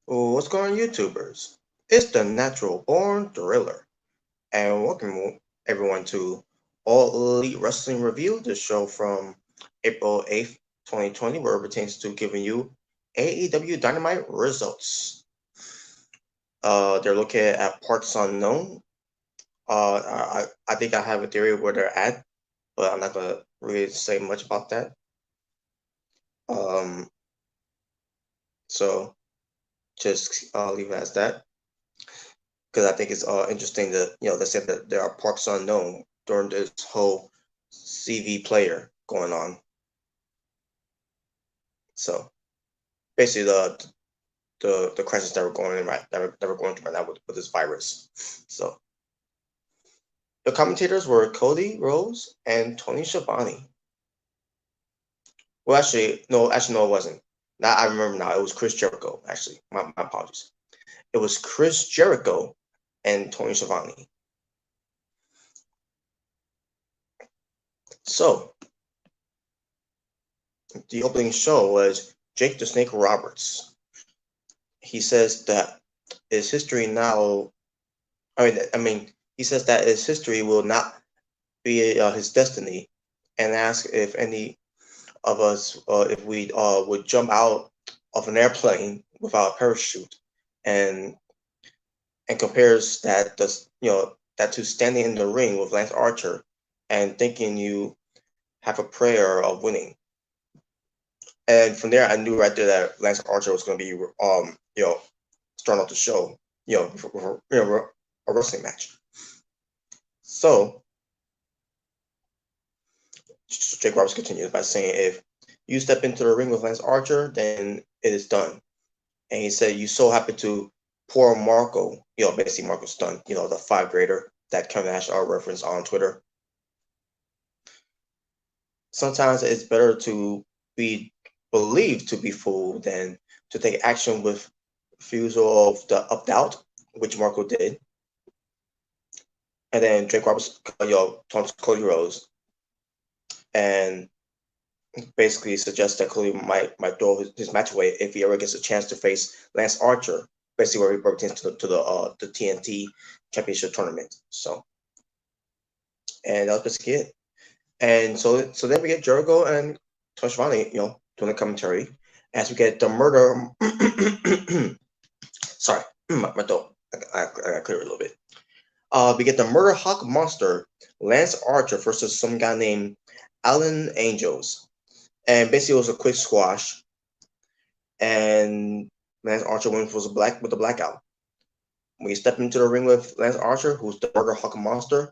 What's going on, YouTubers? It's the Natural Born Thriller, and welcome everyone to All Elite Wrestling Review, the show from April 8th, 2020, where it pertains to giving you AEW Dynamite results. They're located at parts unknown. I think I have a theory of where they're at, but I'm not gonna really say much about that. Um, so just leave it as that. Because I think it's interesting that they said that there are parts unknown during this whole CV player going on. So basically, the crisis that we're going in that we're going through right now with this virus. So the commentators were Cody Rhodes and Tony Schiavone. Well, actually, no, it wasn't. Now I remember now. It was Chris Jericho. Actually, my apologies. It was Chris Jericho and Tony Schiavone. So the opening show was Jake the Snake Roberts. He says that his history now. He says that his history will not be his destiny, and asks if any of us, if we would jump out of an airplane without a parachute, and compares that to standing in the ring with Lance Archer and thinking you have a prayer of winning. And from there, I knew right there that Lance Archer was going to be, starting off the show, for a wrestling match. So Jake Roberts continues by saying, if you step into the ring with Lance Archer, then it is done. And he said, you so happen to poor Marco, basically Marco Stunt, the 5 grader that Kevin Nash referenced on Twitter. Sometimes it's better to be believed to be fooled than to take action with refusal of doubt, which Marco did. And then Jake Roberts, taunts Cody Rhodes, and basically suggests that Cody might throw his match away if he ever gets a chance to face Lance Archer, basically where he pertains to the TNT Championship tournament. So, and that was basically it. And so then we get Jericho and Tony Schiavone, doing the commentary as we get the murder. Sorry, my throat. I got clear a little bit. We get the Murder Hawk Monster, Lance Archer versus some guy named Alan Angels. And basically it was a quick squash. And Lance Archer wins with a blackout. When you step into the ring with Lance Archer, who's the Murder Hawk Monster,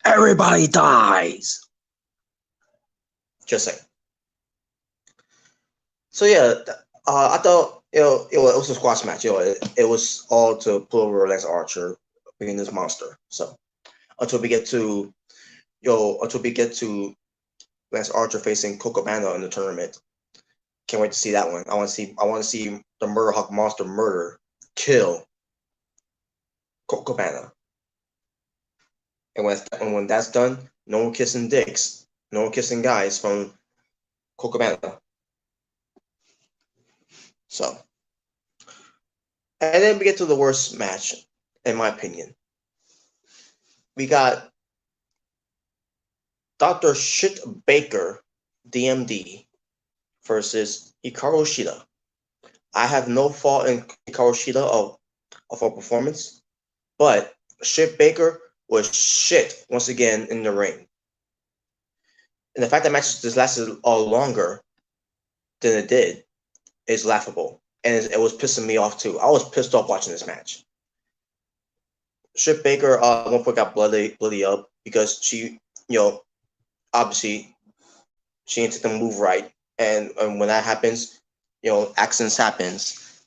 everybody dies. Just saying. So yeah, I thought it was a squash match. It was all to pull over Lance Archer being this monster. So until we get to Lance Archer facing Colt Cabana in the tournament, can't wait to see that one. I want to see the Murder Hawk Monster kill Colt Cabana. And when that's done, no one kissing dicks, no one kissing guys from Colt Cabana. So, and then we get to the worst match, in my opinion. We got Dr. Shit Baker, DMD, versus Hikaru Shida. I have no fault in Hikaru Shida of her performance, but Shit Baker was shit once again in the ring. And the fact that match just lasted longer than it did is laughable. And it was pissing me off too. I was pissed off watching this match. Shit Baker at one point got bloody up because she, obviously she didn't take the move right. And when that happens, accidents happens.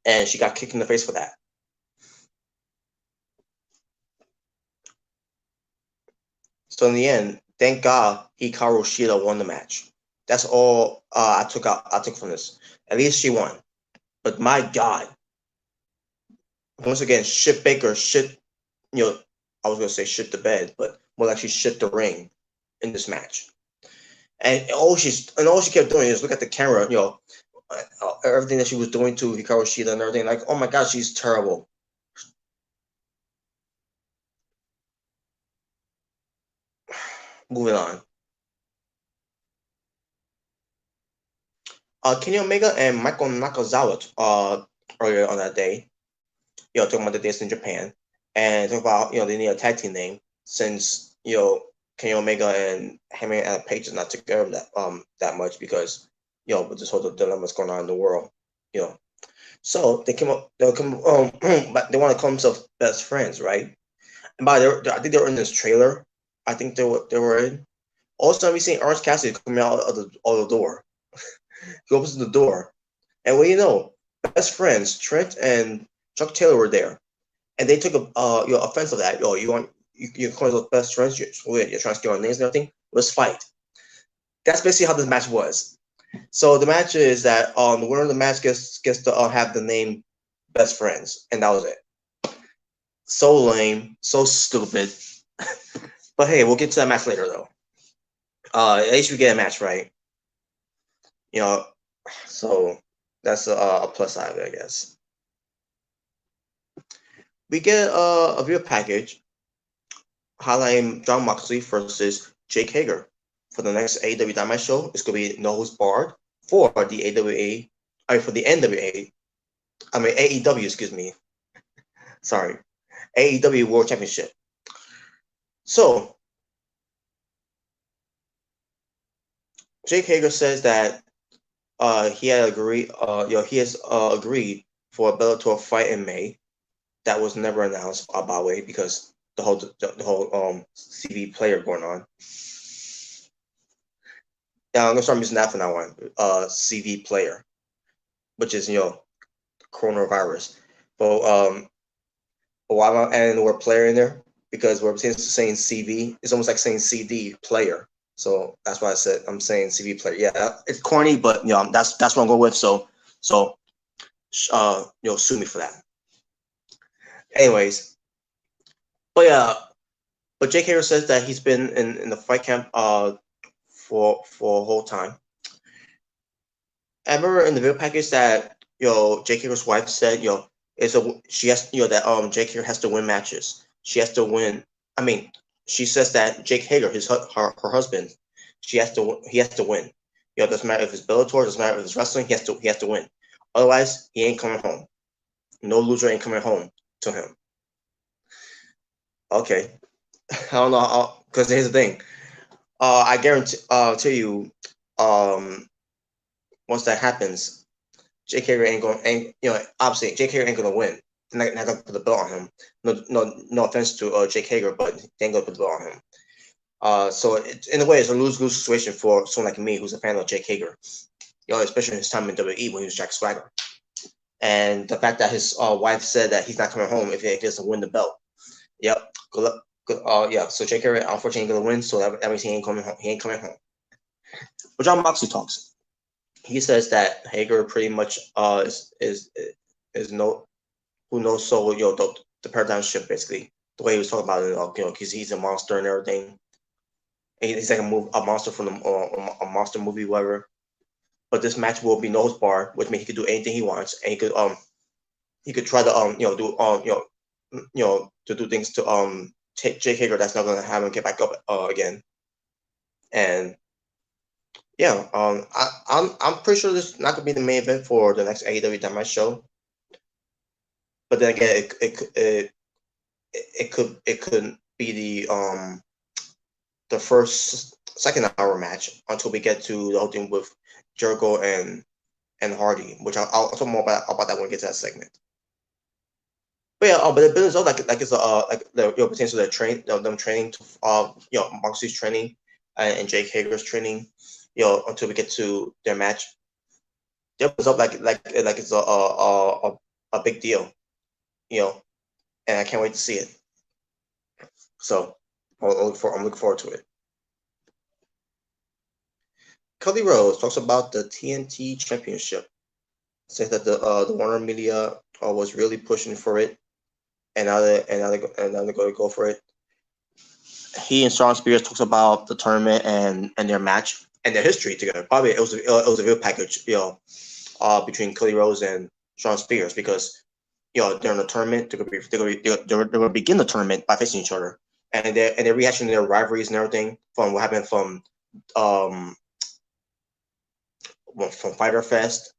And she got kicked in the face for that. So in the end, thank God Hikaru Shida won the match. That's all I took from this. At least she won. But my God, once again, Shit Baker I was gonna say shit the bed, but more like she shit the ring in this match. And all she kept doing is look at the camera, everything that she was doing to Hikaru Shida and everything. Like, oh my God, she's terrible. Moving on. Kenny Omega and Michael Nakazawa earlier on that day, talking about the days in Japan, and talking about they need a tag team name since Kenny Omega and Hangman Adam Page is not together that much because with this whole dilemma going on in the world, So they came up, but they want to call themselves best friends, right? And by I think they were in this trailer. I think they were in. All of a sudden, we see Orange Cassidy coming out of the door. He opens the door, and what do you know? Best friends Trent and Chuck Taylor were there, and they took offense of that. You call those best friends? You're trying to steal our names and everything. Let's fight. That's basically how this match was. So the match is that the winner of the match gets to have the name best friends, and that was it. So lame, so stupid. But hey, we'll get to that match later though. At least we get a match, right? So that's a plus side of it, I guess. We get a video package highlighting Jon Moxley versus Jake Hager for the next AEW Dynamite show. It's going to be no holds barred for the for the NWA. AEW, excuse me. Sorry. AEW World Championship. So, Jake Hager says that he has agreed for a Bellator fight in May. That was never announced, by the way, because the whole CV player going on. Now I'm gonna start using that from now on. CV player, which is coronavirus. But why am I adding the word player in there? Because we're saying CV, it's almost like saying CD player. So that's why I said I'm saying CV player. Yeah, it's corny, but that's what I'm going with. So sue me for that. Anyways, but Jake Hager says that he's been in the fight camp for a whole time. I remember in the video package that Jake Hager's wife said she has that Jake Hager has to win matches. She has to win. I mean, she says that Jake Hager, her husband, he has to win. It doesn't matter if it's Bellator, doesn't matter if it's wrestling, he has to win. Otherwise, he ain't coming home. No loser ain't coming home to him. Okay. I don't know because here's the thing. I guarantee to you, once that happens, Jake Hager obviously Jake Hager ain't gonna win. They're not gonna put the belt on him. No offense to Jake Hager, but they ain't gonna put the belt on him. So in a way, it's a lose-lose situation for someone like me who's a fan of Jake Hager. Especially in his time in WWE when he was Jack Swagger. And the fact that his wife said that he's not coming home if he doesn't win the belt. Yep. Good luck. Yeah. So Jake Hager unfortunately ain't gonna win, so that means he ain't coming home. He ain't coming home. But Jon Moxley talks. He says that Hager pretty much is who knows so the paradigm shift basically the way he was talking about it because he's a monster and everything. And he's like a monster from a monster movie, whatever. But this match will be no bar, which means he could do anything he wants, and he could try to to do things to take Jake Hager that's not going to have him get back up again. And yeah, I'm pretty sure this is not going to be the main event for the next AEW Dynamite show. But then again, it could be the second hour match until we get to the whole thing with Jericho and Hardy, which I'll talk more about that when we get to that segment. But yeah, but the business like it's like the potential them training to Moxley's training and Jake Hager's training, until we get to their match. It was up like it's a big deal, and I can't wait to see it. So I'm looking forward to it. Cody Rhodes talks about the TNT Championship. Says that the Warner Media was really pushing for it, and now they're going to go for it. He and Shawn Spears talks about the tournament and their match and their history together. Probably it was a real package, between Cody Rhodes and Shawn Spears, because during the tournament they're gonna begin the tournament by facing each other, and they're rehashing their rivalries and everything from what happened um from Fyter Fest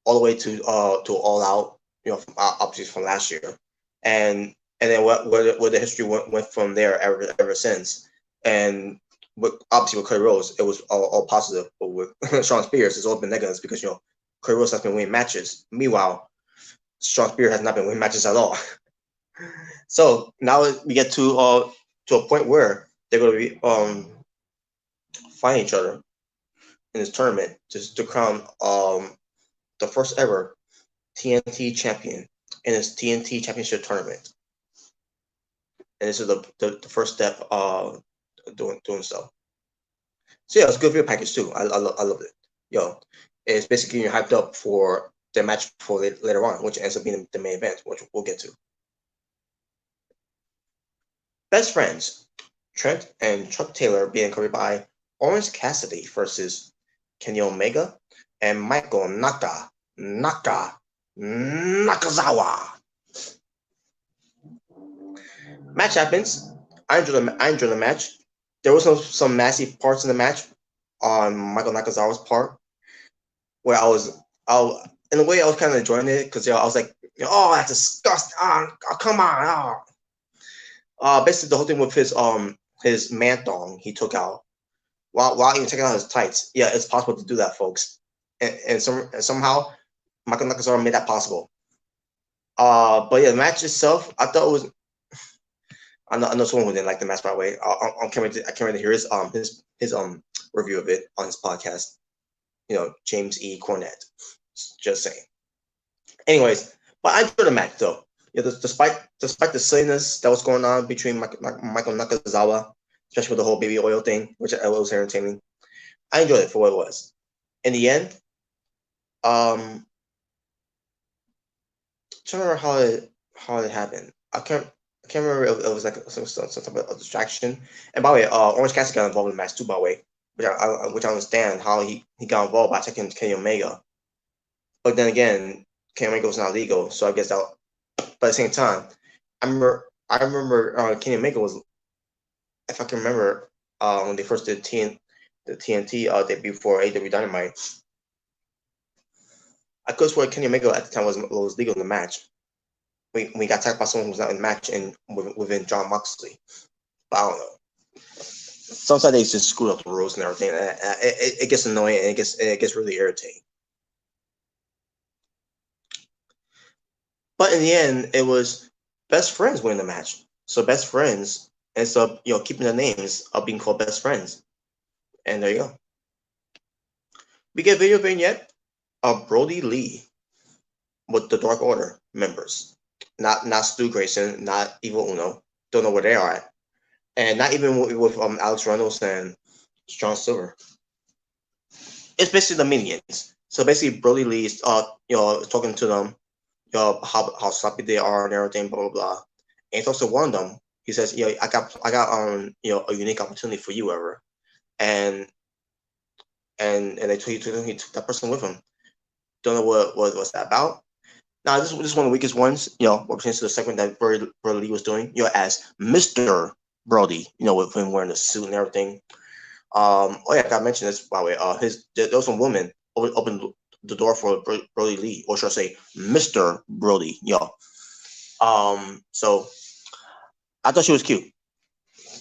all the way to All Out, from, obviously from last year, and then where the history went from there ever since, and obviously with Cody Rhodes it was all positive, but with Shawn Spears it's all been negatives because Cody Rhodes has been winning matches. Meanwhile, Shawn Spears has not been winning matches at all. So now we get to a point where they're going to be fighting each other in this tournament just to crown the first ever TNT champion in this TNT Championship tournament. And this is the first step doing so. So yeah, it's a good video package too. I love it. It's basically you're hyped up for the match for later on, which ends up being the main event, which we'll get to. Best friends: Trent and Chuck Taylor being covered by Orange Cassidy versus Kenny Omega and Michael Nakazawa. Match happens. I enjoy the match. There was some massive parts in the match on Michael Nakazawa's part where I was in a way I was kind of enjoying it because I was like, oh, that's disgusting. Oh, come on. Basically the whole thing with his man thong he took out while even taking out his tights. Yeah, it's possible to do that, folks. And somehow Michael Nakazawa made that possible. But yeah, the match itself, I thought it was. I know someone who didn't like the match, by the way. I can't wait to hear his review of it on his podcast. James E. Cornette. Just saying. Anyways, but I enjoyed the match though. Despite the silliness that was going on between Michael Nakazawa, especially with the whole baby oil thing, which was entertaining, I enjoyed it for what it was. In the end, I'm trying to remember how it happened. I can't remember if it was like some type of distraction. And by the way, Orange Cassidy got involved in the match too, by the way, which I understand how he got involved by attacking Kenny Omega. But then again, Kenny Omega was not legal, so I guess that. But at the same time, I remember Kenny Omega was, if I can remember, when they first did the TNT debut for AEW Dynamite. I could swear Kenny Omega at the time was legal in the match. We got attacked by someone who was not in the match and within John Moxley. But I don't know. Sometimes they just screw up the rules and everything. It gets annoying and it gets really irritating. But in the end, it was Best Friends winning the match. So Best Friends ends up keeping the names of being called Best Friends. And there you go. We get a video vignette of Brodie Lee with the Dark Order members. Not Stu Grayson, not Evil Uno. Don't know where they are at. And not even with Alex Reynolds and Strong Silver. It's basically the minions. So basically Brodie Lee is talking to them, how sloppy they are and everything, blah blah blah. And he talks to one of them. He says, I got a unique opportunity for you, ever. And they took that person with him. Don't know what's that about. Now this is one of the weakest ones, what pertains to the segment that Brodie Lee was doing, as Mr. Brodie, with him wearing the suit and everything. I gotta mention this, by the way. There was some woman opened the door for Brodie Lee, or should I say Mr. Brodie, so I thought she was cute.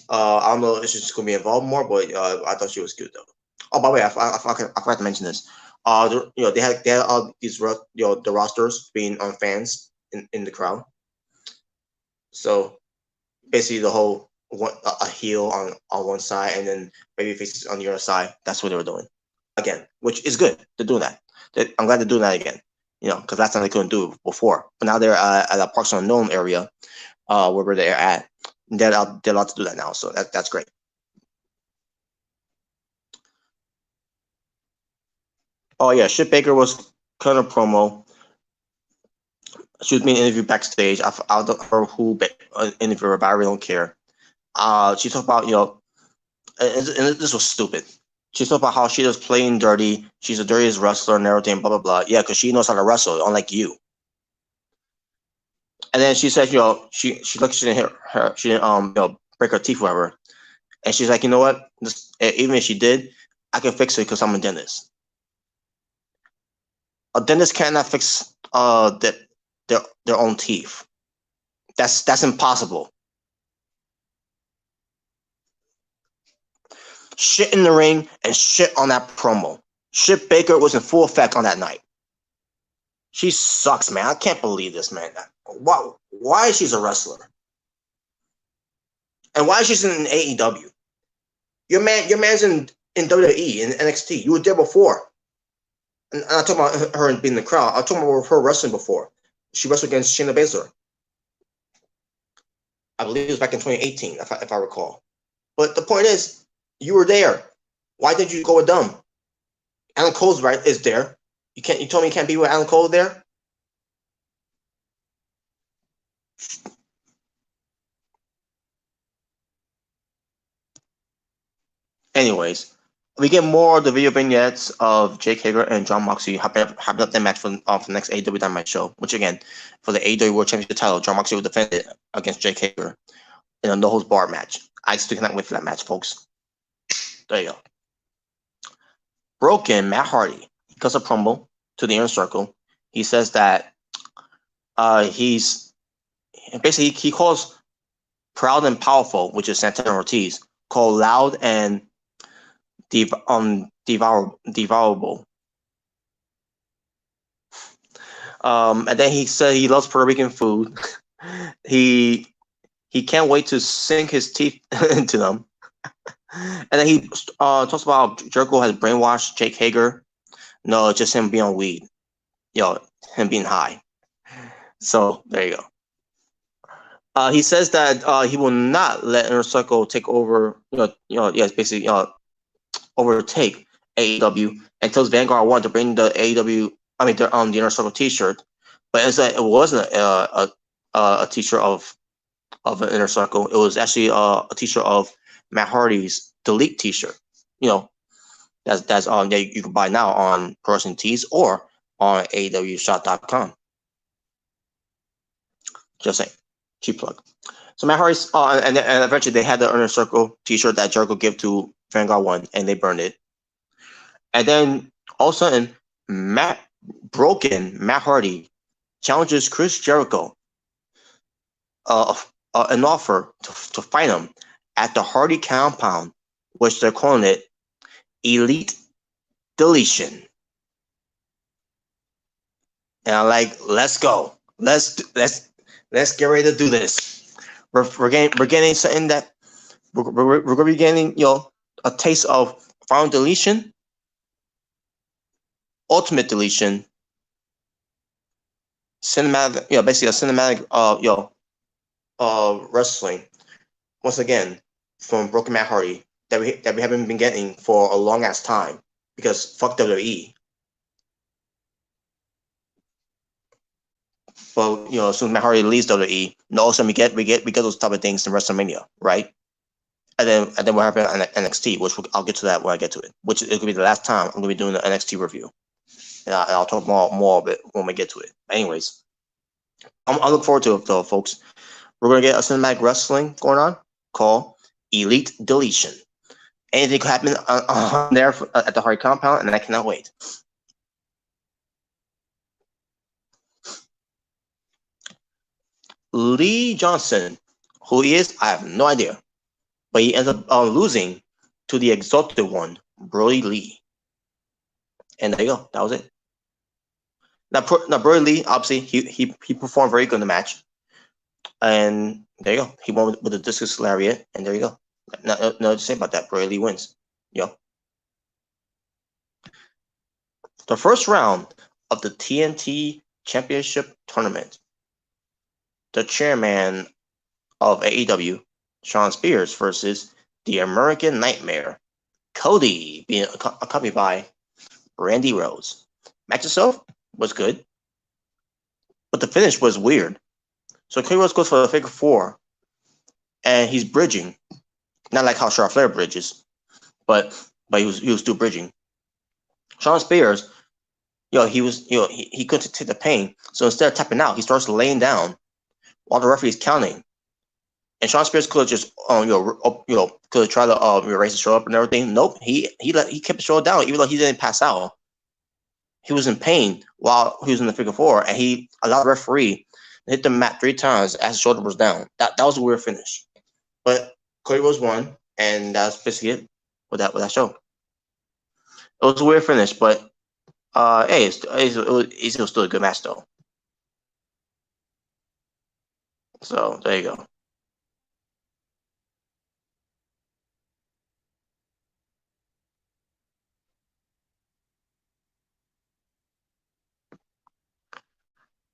I don't know if she's gonna be involved more, but I thought she was cute though. Oh, by the way, I forgot to mention this. They had all these the rosters being on fans in the crowd. So basically, the whole a heel on one side and then baby faces on the other side. That's what they were doing again, which is good. They're doing that. I'm glad they're doing that again. Because last time they couldn't do it before, but now they're at a Parks Unknown area, wherever they're at. They're allowed to do that now, so that's great. Oh yeah, Sheila Baker was kind of promo. She was being interviewed backstage. I don't know who interviewed her, but I really don't care. She talked about and this was stupid. She talked about how she was playing dirty. She's the dirtiest wrestler and everything, blah, blah, blah. Yeah, because she knows how to wrestle, unlike you. And then she said, she didn't hit her, she didn't break her teeth, whatever. And she's like, you know what? Even if she did, I can fix it because I'm a dentist. A dentist cannot fix their own teeth. That's impossible. Shit in the ring and shit on that promo. Shit Baker was in full effect on that night. She sucks, man. I can't believe this, man. Why is she a wrestler? And why is she in AEW? Your man's in WWE, in NXT. You were there before. And I'm talking about her being in the crowd. I'm talking about her wrestling before. She wrestled against Shayna Baszler. I believe it was back in 2018, if I recall. But the point is, you were there. Why didn't you go with them? Alan Cole's right is there. You told me you can't be with Alan Cole there? Anyways, we get more of the video vignettes of Jake Hager and Jon Moxley having up their match for the next AEW Dynamite show, which again, for the AEW World Championship title, Jon Moxley will defend it against Jake Hager in a no-holds-barred match. I still cannot wait for that match, folks. There you go. Broken Matt Hardy, he cuts a promo to the Inner Circle. He says that he calls Proud and Powerful, which is Santana Ortiz, called loud and devourable. And then he said he loves Puerto Rican food. he can't wait to sink his teeth into them. And then he talks about how Jericho has brainwashed Jake Hager. No, it's just him being on weed. Him being high. So there you go. He says that he will not let Inner Circle take over. Basically overtake AEW, and tells Vanguard One to bring the AEW. The Inner Circle T-shirt, but it wasn't a T-shirt of an Inner Circle. It was actually a T-shirt of Matt Hardy's Delete T-shirt. That's that you can buy now on Pro Wrestling Tees or on AEWshop.com. Just saying, cheap plug. So Matt Hardy's and eventually they had the Inner Circle T-shirt that Jericho gave to Vanguard One, and they burned it. And then all of a sudden, Matt Hardy challenges Chris Jericho an offer to fight him at the Hardy compound, which they're calling it Elite Deletion. And I'm like, let's go. Let's get ready to do this. We're getting something that we're going to be getting, a taste of Final Deletion, Ultimate Deletion, cinematic, basically a cinematic, wrestling. Once again, from Broken Matt Hardy that we haven't been getting for a long ass time because fuck WWE. But as soon as Matt Hardy leaves WWE, all of a sudden we get those type of things in WrestleMania, right? And then what happened on NXT, which I'll get to that when I get to it. Which it could be the last time I'm going to be doing the NXT review. And I'll talk more of it when we get to it. Anyways, I look forward to it though, folks. We're going to get a cinematic wrestling going on called Elite Deletion. Anything could happen on there at the Hardy compound, and I cannot wait. Lee Johnson, who he is, I have no idea. But he ends up losing to the Exalted One, Brodie Lee. And there you go. That was it. Now Brodie Lee, obviously, he performed very good in the match. And there you go. He won with the discus lariat, and there you go. Nothing to say about that. Brodie Lee wins. The first round of the TNT Championship Tournament. The chairman of AEW, Shawn Spears, versus the American Nightmare, Cody, being accompanied by Randy Rhodes. Match itself was good, but the finish was weird. So Cody Rhodes goes for a figure four, and he's bridging. Not like how Charlotte Flair bridges, but but he was still bridging. Shawn Spears, he couldn't take the pain, so instead of tapping out, he starts laying down while the referee is counting. And Shawn Spears could have just could have tried to raise his shoulder up and everything. Nope, he kept his shoulder down even though he didn't pass out. He was in pain while he was in the figure four, and he allowed the referee to hit the mat 3 times as his shoulder was down. That was a weird finish, but Cody Rhodes won, and that's basically it with that show. It was a weird finish, but hey, it was still a good match though. So there you go.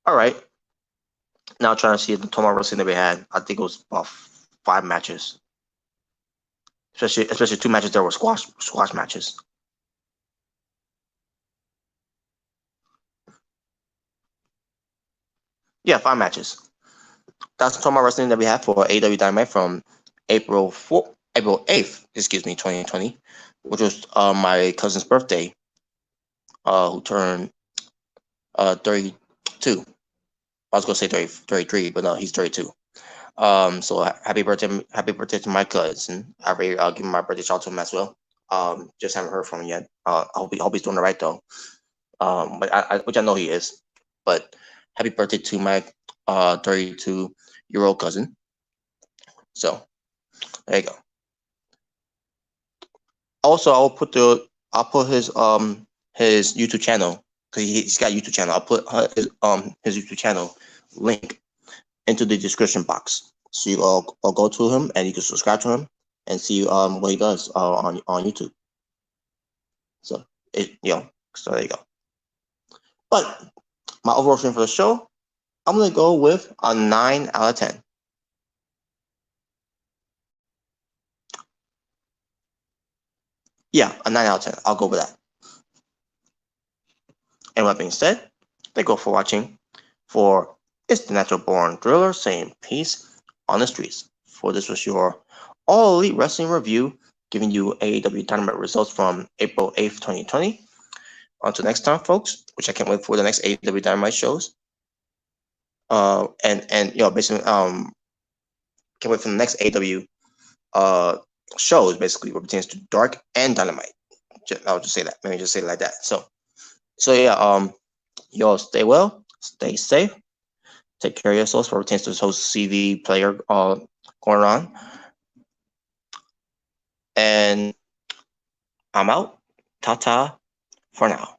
All right. Now trying to see the total wrestling that we had. I think it was about 5 matches, especially 2 matches that were squash matches. Yeah, 5 matches. That's the total wrestling that we had for AEW Dynamite from April 8th, 2020, which was my cousin's birthday, who turned 32. I was gonna say 33, but no, he's 32. So happy birthday to my cousin. I'll give him my birthday shout out to him as well. Just haven't heard from him yet. I hope he's doing it right though. But which I know he is. But happy birthday to my 32-year-old cousin. So there you go. Also, I'll put his YouTube channel, because he's got a YouTube channel. I'll put his YouTube channel link into the description box, so you all go to him and you can subscribe to him and see what he does on YouTube. So so there you go. But my overall rating for the show, I'm gonna go with a 9 out of 10. Yeah, a 9 out of 10. I'll go with that. And with that being said, thank you for watching. For It's the Natural Born Thriller saying peace on the streets. For this was your All Elite Wrestling review, giving you AEW Dynamite results from April 8th, 2020. Until next time, folks, which I can't wait for the next AEW Dynamite shows. Basically, can't wait for the next AEW shows, basically, what pertains to Dark and Dynamite. I'll just say that. Let me just say it like that. So yeah, y'all stay well, stay safe, take care of yourselves for pertains to this whole CV player going on. And I'm out. Ta-ta for now.